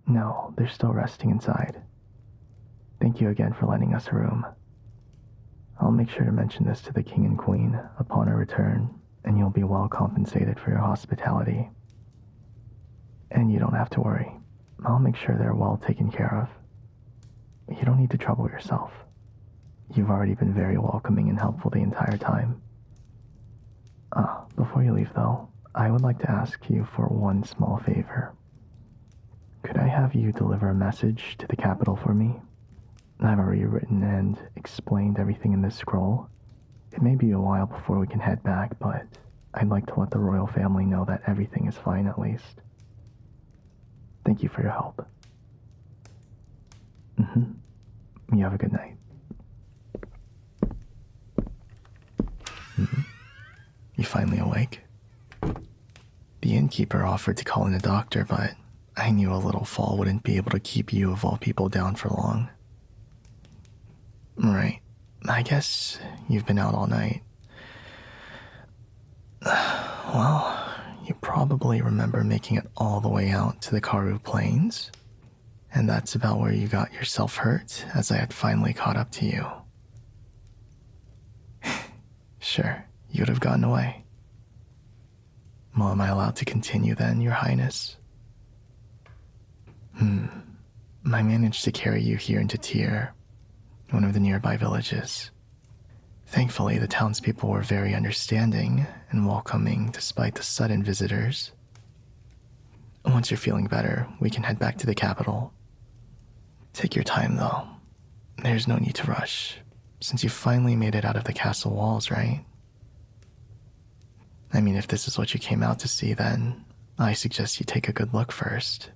No, they're still resting inside. Thank you again for lending us a room. I'll make sure to mention this to the king and queen upon our return, and you'll be well compensated for your hospitality. And you don't have to worry. I'll make sure they're well taken care of. You don't need to trouble yourself. You've already been very welcoming and helpful the entire time. Before you leave though, I would like to ask you for one small favor. Could I have you deliver a message to the capital for me? I've already written and explained everything in this scroll. It may be a while before we can head back, but I'd like to let the royal family know that everything is fine at least. Thank you for your help. You have a good night. You finally awake? The innkeeper offered to call in a doctor, but I knew a little fall wouldn't be able to keep you of all people down for long. Right. I guess you've been out all night. Well, you probably remember making it all the way out to the Karoo Plains. And that's about where you got yourself hurt, as I had finally caught up to you. Sure, you'd have gotten away. Well, am I allowed to continue then, Your Highness? I managed to carry you here into Tyr, one of the nearby villages. Thankfully, the townspeople were very understanding and welcoming despite the sudden visitors. Once you're feeling better, we can head back to the capital. Take your time, though. There's no need to rush, since you finally made it out of the castle walls, right? I mean, if this is what you came out to see, then I suggest you take a good look first.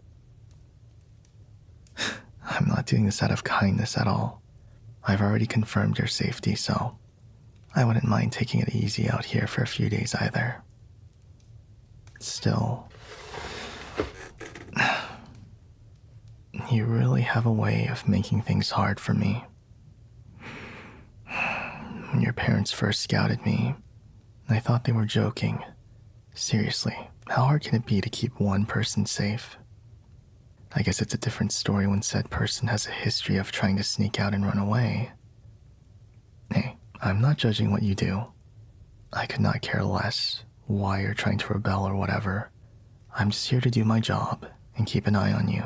I'm not doing this out of kindness at all. I've already confirmed your safety, so I wouldn't mind taking it easy out here for a few days either. Still, you really have a way of making things hard for me. When your parents first scouted me, I thought they were joking. Seriously, how hard can it be to keep one person safe? I guess it's a different story when said person has a history of trying to sneak out and run away. Hey, I'm not judging what you do. I could not care less why you're trying to rebel or whatever. I'm just here to do my job and keep an eye on you.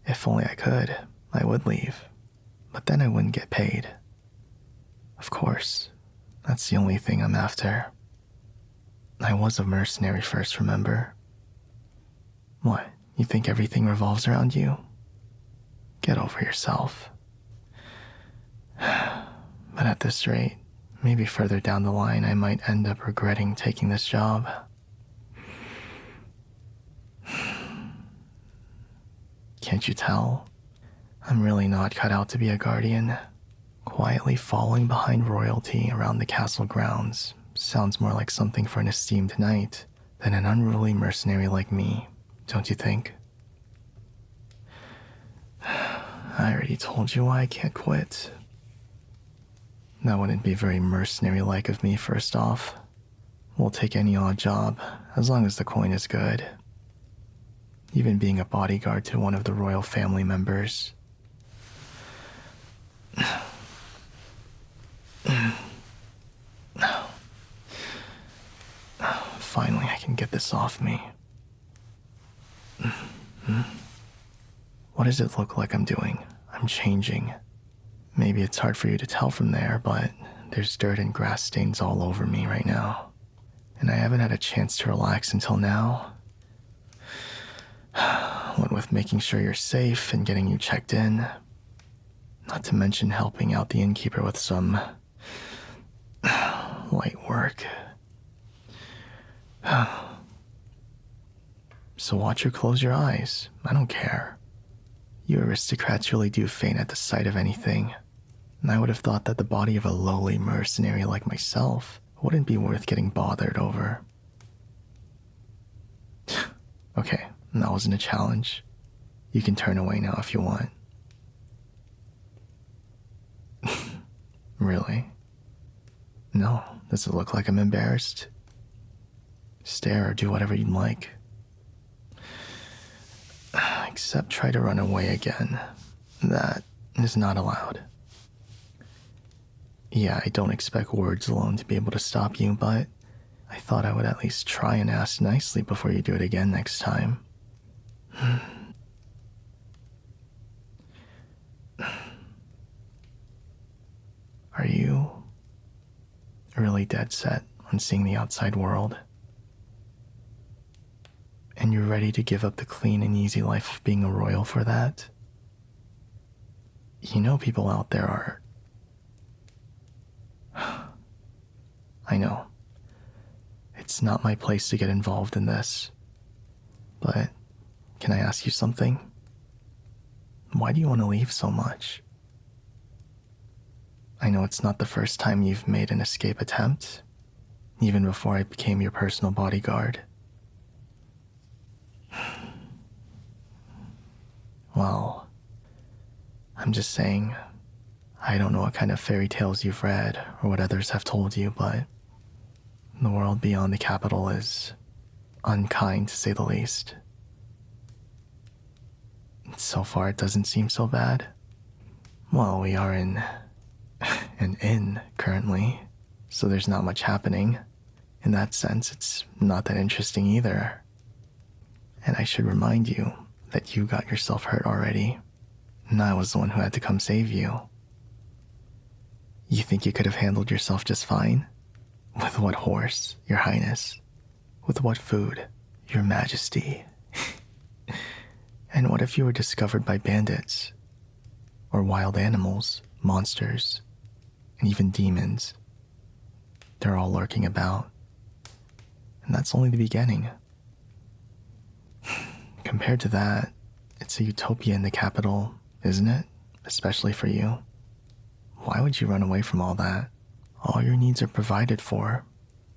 If only I could, I would leave, but then I wouldn't get paid. Of course, that's the only thing I'm after. I was a mercenary first, remember? What, you think everything revolves around you? Get over yourself. But at this rate, maybe further down the line I might end up regretting taking this job. Can't you tell? I'm really not cut out to be a guardian. Quietly following behind royalty around the castle grounds sounds more like something for an esteemed knight than an unruly mercenary like me, don't you think? I already told you why I can't quit. That wouldn't be very mercenary-like of me, first off. We'll take any odd job, as long as the coin is good. Even being a bodyguard to one of the royal family members. Finally, I can get this off me. What does it look like I'm doing? I'm changing. Maybe it's hard for you to tell from there, but there's dirt and grass stains all over me right now. And I haven't had a chance to relax until now. What with making sure you're safe and getting you checked in. Not to mention helping out the innkeeper with some light work. So watch or close your eyes. I don't care. You aristocrats really do faint at the sight of anything. And I would have thought that the body of a lowly mercenary like myself wouldn't be worth getting bothered over. Okay, that wasn't a challenge. You can turn away now if you want. Really? No, does it look like I'm embarrassed? Stare or do whatever you'd like. Except try to run away again. That is not allowed. Yeah, I don't expect words alone to be able to stop you, but I thought I would at least try and ask nicely before you do it again next time. Are you really dead set on seeing the outside world? And you're ready to give up the clean and easy life of being a royal for that? You know people out there are... I know. It's not my place to get involved in this. But can I ask you something? Why do you want to leave so much? I know it's not the first time you've made an escape attempt, even before I became your personal bodyguard. Well, I'm just saying, I don't know what kind of fairy tales you've read or what others have told you, but the world beyond the capital is unkind, to say the least. So far, it doesn't seem so bad. Well, we are in an inn currently, so there's not much happening. In that sense, it's not that interesting either. And I should remind you that you got yourself hurt already, and I was the one who had to come save you. You think you could have handled yourself just fine? With what horse, your highness? With what food, your majesty? And what if you were discovered by bandits? Or wild animals, monsters, and even demons? They're all lurking about. And that's only the beginning. Compared to that, it's a utopia in the capital, isn't it? Especially for you. Why would you run away from all that? All your needs are provided for,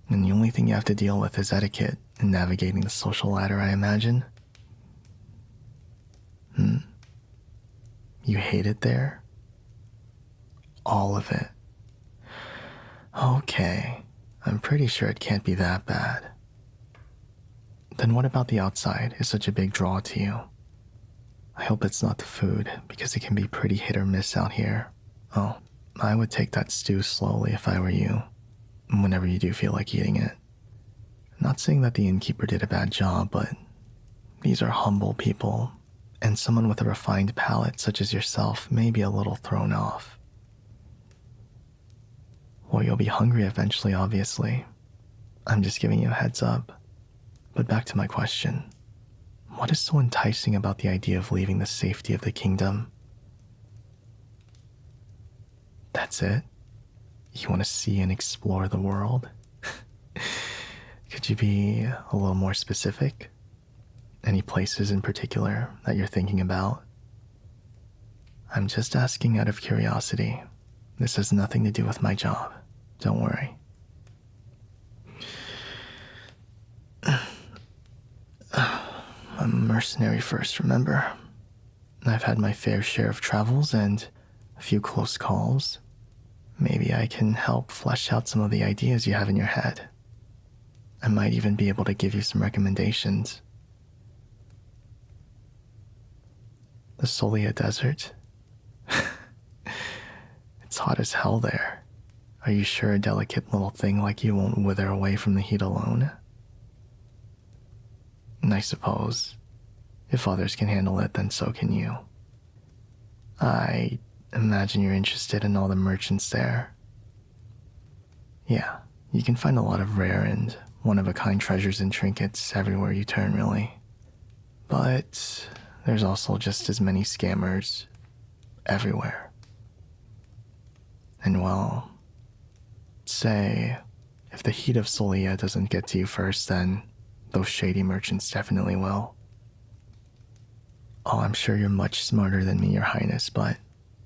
and the only thing you have to deal with is etiquette and navigating the social ladder, I imagine. You hate it there? All of it. Okay, I'm pretty sure it can't be that bad. Then what about the outside is such a big draw to you? I hope it's not the food, because it can be pretty hit or miss out here. Oh, I would take that stew slowly if I were you, whenever you do feel like eating it. Not saying that the innkeeper did a bad job, but these are humble people, and someone with a refined palate such as yourself may be a little thrown off. Well, you'll be hungry eventually, obviously. I'm just giving you a heads up. But back to my question. What is so enticing about the idea of leaving the safety of the kingdom? That's it? You want to see and explore the world? Could you be a little more specific? Any places in particular that you're thinking about? I'm just asking out of curiosity. This has nothing to do with my job. Don't worry. I'm a mercenary first, remember? I've had my fair share of travels and a few close calls. Maybe I can help flesh out some of the ideas you have in your head. I might even be able to give you some recommendations. The Solia Desert? It's hot as hell there. Are you sure a delicate little thing like you won't wither away from the heat alone? And I suppose, if others can handle it, then so can you. I imagine you're interested in all the merchants there. Yeah, you can find a lot of rare and one-of-a-kind treasures and trinkets everywhere you turn, really. But there's also just as many scammers everywhere. And well, say, if the heat of Solia doesn't get to you first, then those shady merchants definitely will. Oh, I'm sure you're much smarter than me, Your Highness, but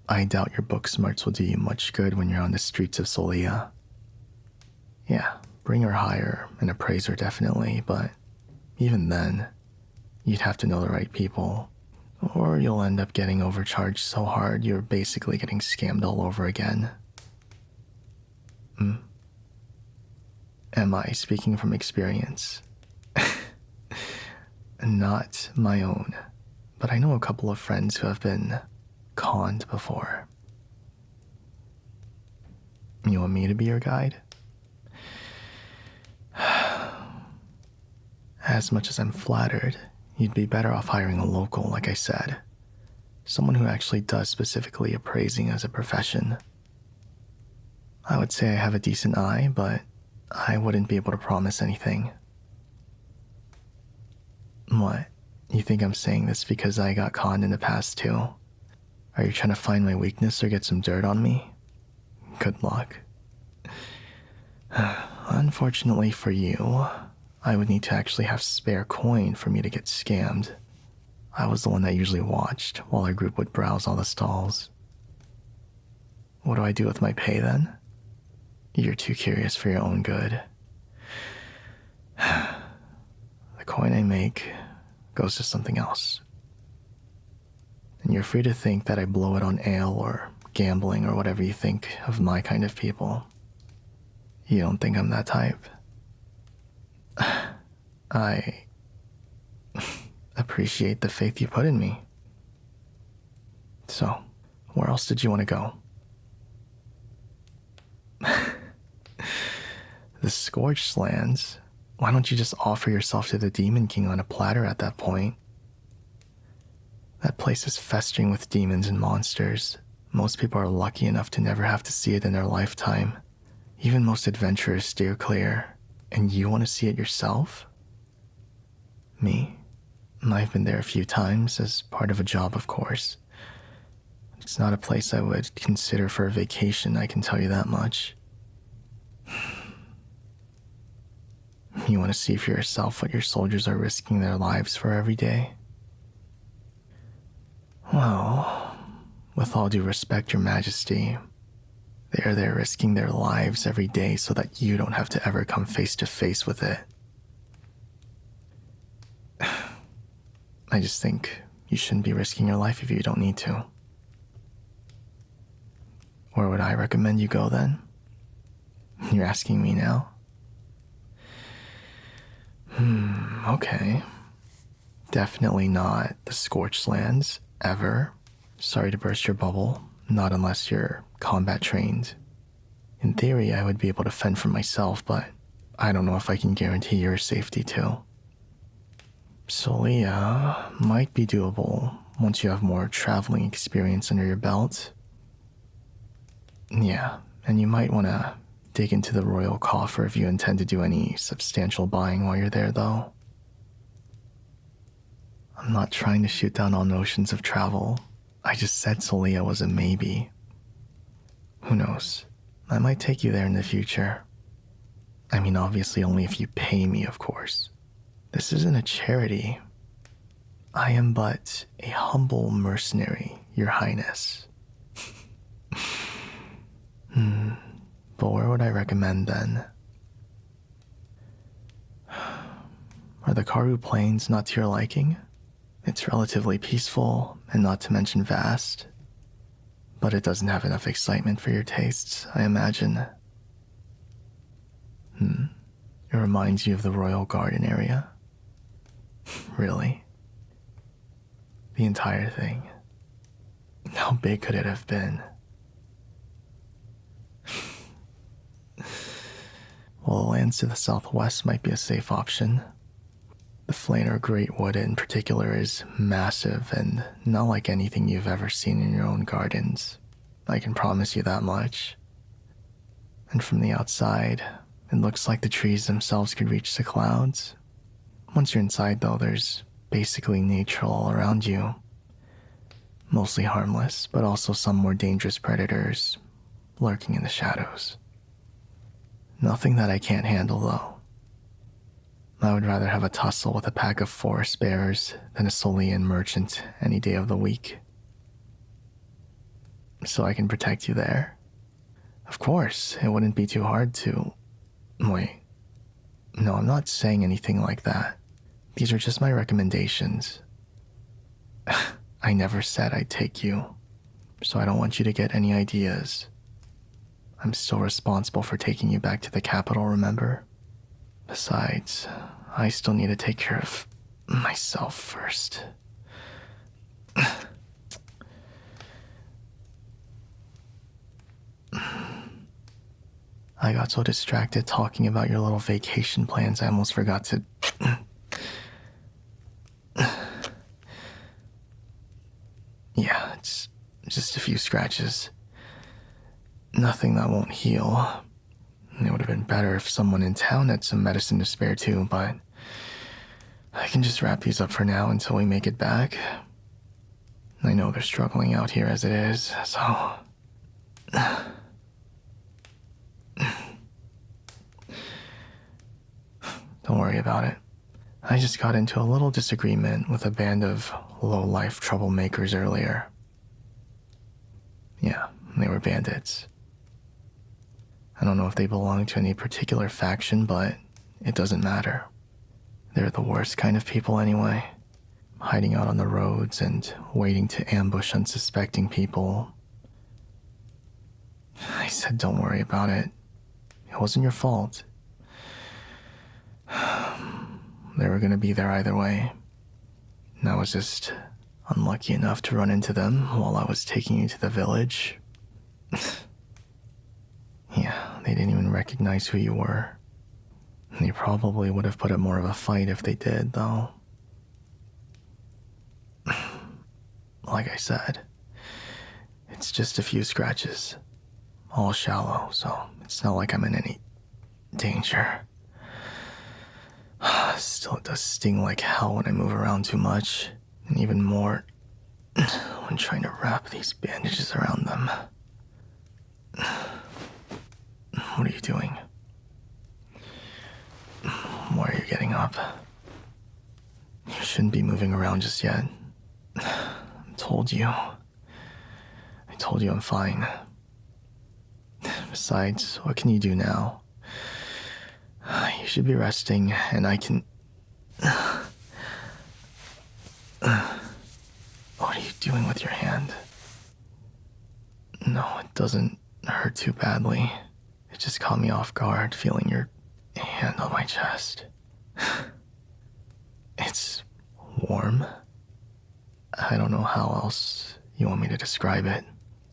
I doubt your book smarts will do you much good when you're on the streets of Solia. Yeah, bring her higher and appraise her definitely, but even then, you'd have to know the right people, or you'll end up getting overcharged so hard you're basically getting scammed all over again. Am I speaking from experience? Not my own, but I know a couple of friends who have been conned before. You want me to be your guide? As much as I'm flattered, you'd be better off hiring a local, like I said. Someone who actually does specifically appraising as a profession. I would say I have a decent eye, but I wouldn't be able to promise anything. What? You think I'm saying this because I got conned in the past too? Are you trying to find my weakness or get some dirt on me? Good luck. Unfortunately for you, I would need to actually have spare coin for me to get scammed. I was the one that usually watched while our group would browse all the stalls. What do I do with my pay then? You're too curious for your own good. The coin I make goes to something else. And you're free to think that I blow it on ale or gambling or whatever you think of my kind of people. You don't think I'm that type? I appreciate the faith you put in me. So, where else did you want to go? The Scorched Lands? Why don't you just offer yourself to the Demon King on a platter at that point? That place is festering with demons and monsters. Most people are lucky enough to never have to see it in their lifetime. Even most adventurers steer clear. And you want to see it yourself? Me? I've been there a few times, as part of a job, of course. It's not a place I would consider for a vacation, I can tell you that much. You want to see for yourself what your soldiers are risking their lives for every day? Well, with all due respect, Your Majesty, they are there risking their lives every day so that you don't have to ever come face to face with it. I just think you shouldn't be risking your life if you don't need to. Where would I recommend you go then? You're asking me now? Okay. Definitely not the Scorched Lands, ever. Sorry to burst your bubble, not unless you're combat trained. In theory, I would be able to fend for myself, but I don't know if I can guarantee your safety too. Solia might be doable once you have more traveling experience under your belt. Yeah, and you might want to dig into the royal coffer if you intend to do any substantial buying while you're there, though. I'm not trying to shoot down all notions of travel. I just said Solia was a maybe. Who knows? I might take you there in the future. I mean, obviously only if you pay me, of course. This isn't a charity. I am but a humble mercenary, Your Highness. But where would I recommend then? Are the Karoo Plains not to your liking? It's relatively peaceful, and not to mention vast. But it doesn't have enough excitement for your tastes, I imagine. It reminds you of the Royal Garden area? Really? The entire thing? How big could it have been? Well, the lands to the southwest might be a safe option. The Flaner Greatwood in particular is massive and not like anything you've ever seen in your own gardens. I can promise you that much. And from the outside, it looks like the trees themselves could reach the clouds. Once you're inside, though, there's basically nature all around you. Mostly harmless, but also some more dangerous predators lurking in the shadows. Nothing that I can't handle, though. I would rather have a tussle with a pack of forest bears than a Solian merchant any day of the week. So I can protect you there. Of course, it wouldn't be too hard to... Wait. No, I'm not saying anything like that. These are just my recommendations. I never said I'd take you, so I don't want you to get any ideas. I'm still responsible for taking you back to the capital, remember? Besides, I still need to take care of myself first. I got so distracted talking about your little vacation plans, I almost forgot to... Yeah, it's just a few scratches. Nothing that won't heal. It would have been better if someone in town had some medicine to spare too, but I can just wrap these up for now until we make it back. I know they're struggling out here as it is, so... Don't worry about it. I just got into a little disagreement with a band of low-life troublemakers earlier. Yeah, they were bandits. I don't know if they belong to any particular faction, but it doesn't matter. They're the worst kind of people anyway, hiding out on the roads and waiting to ambush unsuspecting people. I said don't worry about it. It wasn't your fault. They were gonna be there either way. And I was just unlucky enough to run into them while I was taking you to the village. Yeah, they didn't even recognize who you were. They probably would have put up more of a fight if they did, though. Like I said, it's just a few scratches. All shallow, so it's not like I'm in any danger. Still, it does sting like hell when I move around too much, and even more when trying to wrap these bandages around them. What are you doing? Why are you getting up? You shouldn't be moving around just yet. I told you I'm fine. Besides, what can you do now? You should be resting, and I can... What are you doing with your hand? No, it doesn't hurt too badly. It just caught me off guard, feeling your hand on my chest. It's warm. I don't know how else you want me to describe it.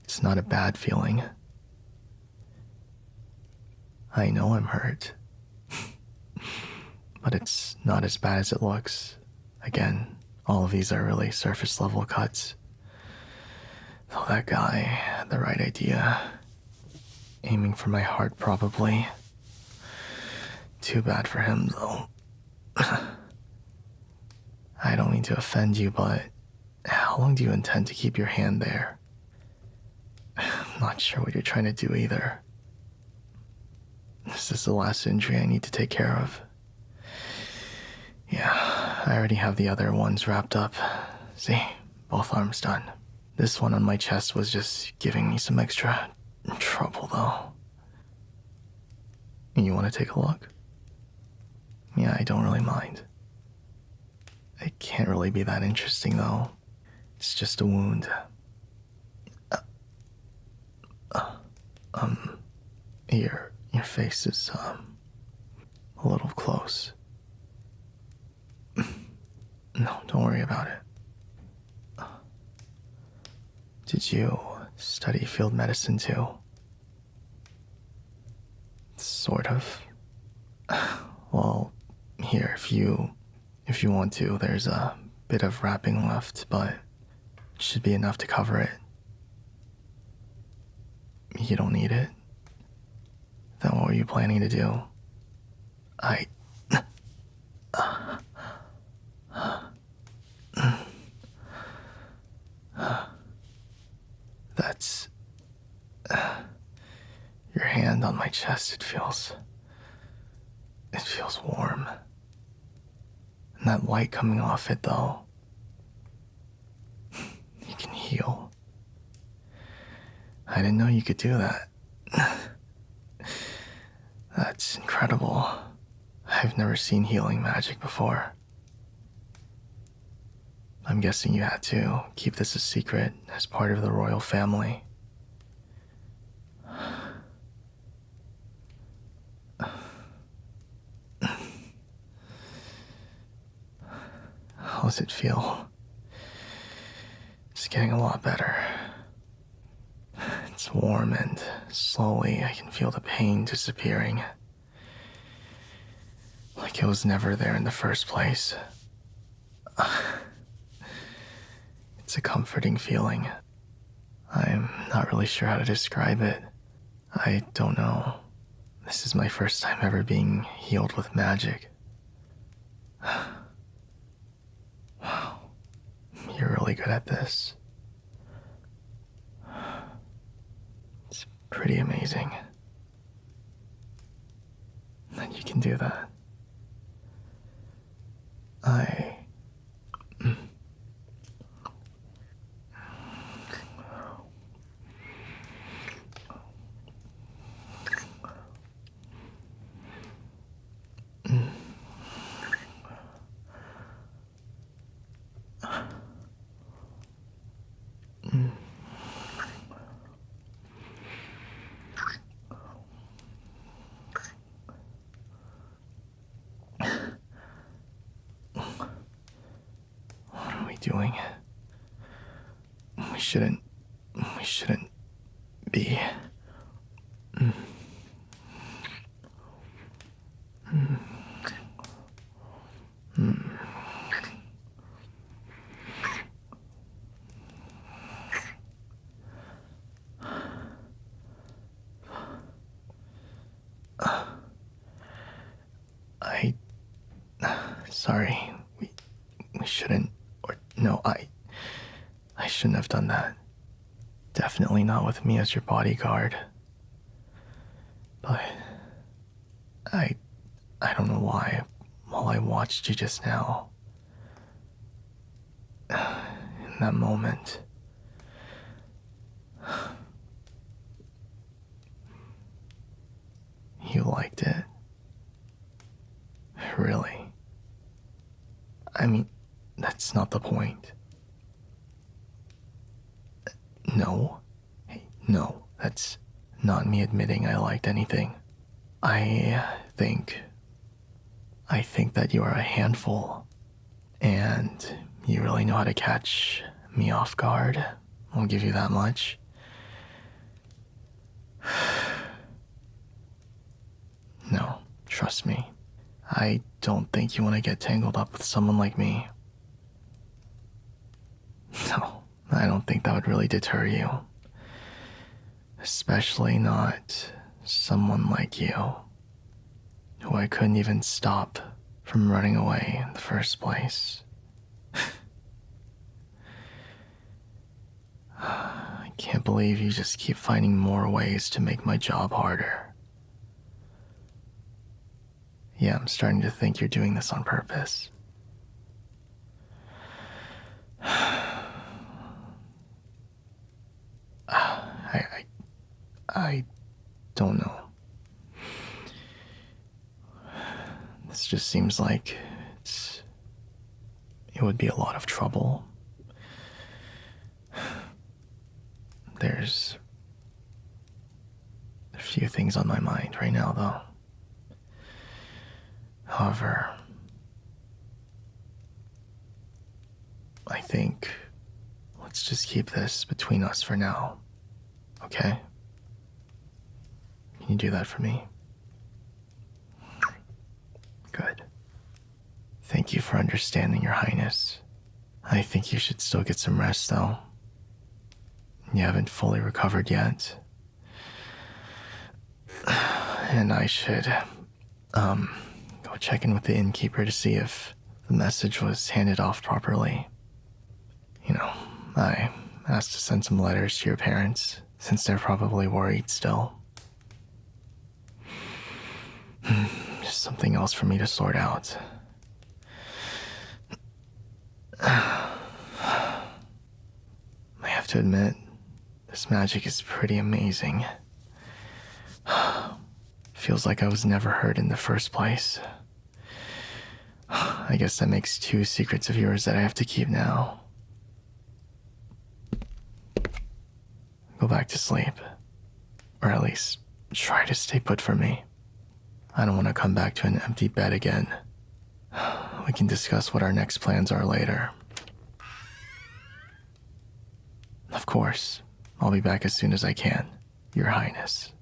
It's not a bad feeling. I know I'm hurt. But it's not as bad as it looks. Again, all of these are really surface level cuts. Though that guy had the right idea. Aiming for my heart, probably. Too bad for him, though. I don't mean to offend you, but how long do you intend to keep your hand there? I'm not sure what you're trying to do either. This is the last injury I need to take care of. Yeah, I already have the other ones wrapped up. See, both arms done. This one on my chest was just giving me some extra trouble, though. You want to take a look? Yeah, I don't really mind. It can't really be that interesting, though. It's just a wound. Your face is, a little close. No, don't worry about it. Did you study field medicine too? Sort of. Well, here, if you want to, there's a bit of wrapping left, but it should be enough to cover it. You don't need it? Then what were you planning to do? That's... your hand on my chest, it feels warm. And that light coming off it, though. You can heal. I didn't know you could do that. That's incredible. I've never seen healing magic before. I'm guessing you had to keep this a secret as part of the royal family. How does it feel? It's getting a lot better. It's It's warm and slowly I can feel the pain disappearing. Like it was never there in the first place. It's a comforting feeling. I'm not really sure how to describe it. I don't know. This is my first time ever being healed with magic. Wow. You're really good at this. It's pretty amazing that you can do that. What are we doing? We shouldn't be. Sorry. We shouldn't, or no, I shouldn't have done that. Definitely not with me as your bodyguard. But I don't know why, while I watched you just now, in that moment, you liked it. Really? I mean, that's not the point. No. Hey, no, that's not me admitting I liked anything. I think that you are a handful, and you really know how to catch me off guard. I'll give you that much. No, trust me. I don't think you want to get tangled up with someone like me. No, I don't think that would really deter you. Especially not someone like you, who I couldn't even stop from running away in the first place. I can't believe you just keep finding more ways to make my job harder. Yeah, I'm starting to think you're doing this on purpose. I don't know. This just seems like it would be a lot of trouble. There's a few things on my mind right now, though. However, I think let's just keep this between us for now, okay? Can you do that for me? Good. Thank you for understanding, Your Highness. I think you should still get some rest, though. You haven't fully recovered yet. And I should, go check in with the innkeeper to see if the message was handed off properly. You know, I asked to send some letters to your parents, since they're probably worried still. Just something else for me to sort out. I have to admit, this magic is pretty amazing. Feels like I was never hurt in the first place. I guess that makes 2 secrets of yours that I have to keep now. Go back to sleep. Or at least, try to stay put for me. I don't want to come back to an empty bed again. We can discuss what our next plans are later. Of course, I'll be back as soon as I can. Your Highness.